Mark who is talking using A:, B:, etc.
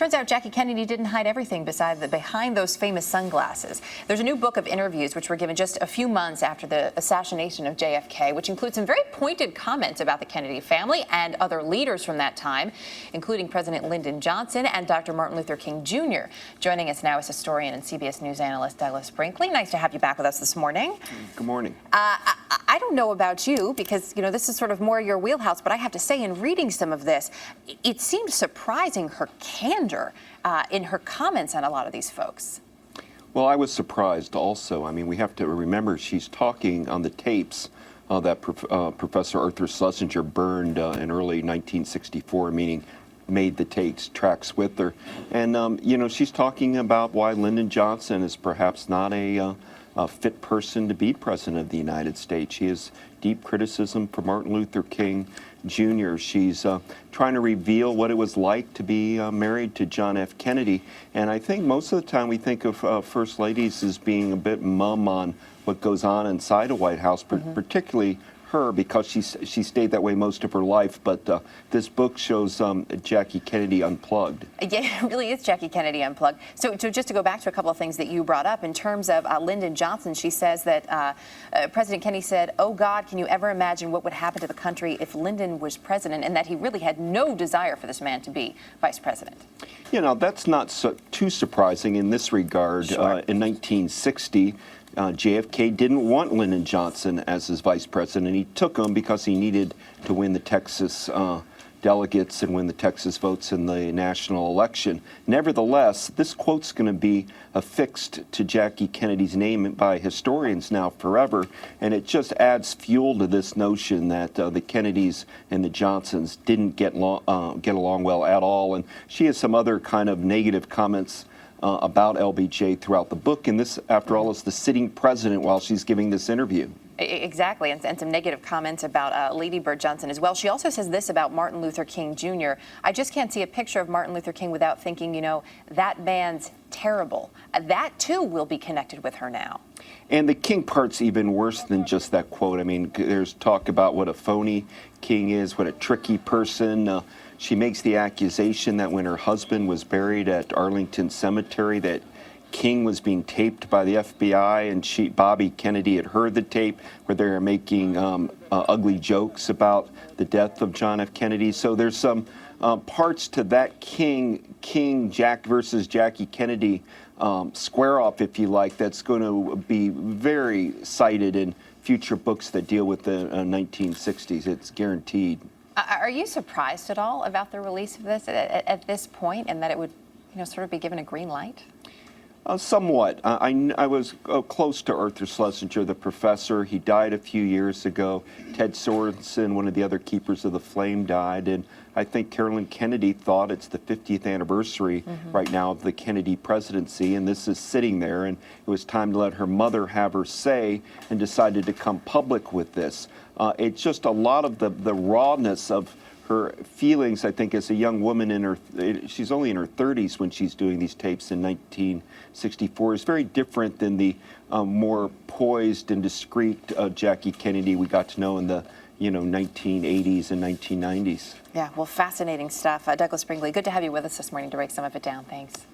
A: Turns out Jackie Kennedy didn't hide everything behind those famous sunglasses. There's a new book of interviews which were given just a few months after the assassination of JFK, which includes some very pointed comments about the Kennedy family and other leaders from that time, including President Lyndon Johnson and Dr. Martin Luther King Jr. Joining us now is historian and CBS News analyst Douglas Brinkley. Nice to have you back with us this morning.
B: Good morning.
A: I don't know about you because, you know, this is sort of more your wheelhouse, but I have to say in reading some of this, it seemed surprising her candor in her comments on a lot of these folks.
B: Well, I was surprised also. I mean, we have to remember she's talking on the tapes that Professor Arthur Schlesinger burned in early 1964, meaning made the tapes tracks with her. And, you know, she's talking about why Lyndon Johnson is perhaps not a fit person to be president of the United States. She has deep criticism for Martin Luther King Jr. She's trying to reveal what it was like to be married to John F. Kennedy. And I think most of the time we think of First Ladies as being a bit mum on what goes on inside a White House, particularly her, because she stayed that way most of her life. But this book shows Jackie Kennedy unplugged.
A: Yeah, it really is Jackie Kennedy unplugged. So just to go back to a couple of things that you brought up, in terms of Lyndon Johnson, she says that President Kennedy said, "Oh God, can you ever imagine what would happen to the country if Lyndon was president?" and that he really had no desire for this man to be vice president.
B: You know, that's not too surprising in this regard.
A: Sure.
B: In 1960, JFK didn't want Lyndon Johnson as his vice president. He took him because he needed to win the Texas delegates and win the Texas votes in the national election. Nevertheless, this quote's going to be affixed to Jackie Kennedy's name by historians now forever, and it just adds fuel to this notion that the Kennedys and the Johnsons didn't get along well at all. And she has some other kind of negative comments about LBJ throughout the book, and this, after all, is the sitting president while she's giving this interview.
A: Exactly, and some negative comments about Lady Bird Johnson as well. She also says this about Martin Luther King Jr. "I just can't see a picture of Martin Luther King without thinking, you know, that man's terrible." That, too, will be connected with her now.
B: And the King part's even worse than just that quote. I mean, there's talk about what a phony King is, what a tricky person. She makes the accusation that when her husband was buried at Arlington Cemetery, that King was being taped by the FBI, and Bobby Kennedy had heard the tape where they were making ugly jokes about the death of John F. Kennedy. So there's some parts to that Jack versus Jackie Kennedy square off, if you like, that's going to be very cited in future books that deal with the 1960s. It's guaranteed.
A: Are you surprised at all about the release of this at this point, and that it would, you know, sort of be given a green light?
B: Somewhat. I was close to Arthur Schlesinger, the professor. He died a few years ago. Ted Sorensen, one of the other keepers of the flame, died. And I think Carolyn Kennedy thought it's the 50th anniversary right now of the Kennedy presidency, and this is sitting there. And it was time to let her mother have her say, and decided to come public with this. It's just a lot of the rawness of her feelings, I think, as a young woman she's only in her 30s when she's doing these tapes in 1964, is very different than the more poised and discreet Jackie Kennedy we got to know in the 1980s and 1990s.
A: Yeah, well, fascinating stuff. Douglas Brinkley, good to have you with us this morning to break some of it down. Thanks.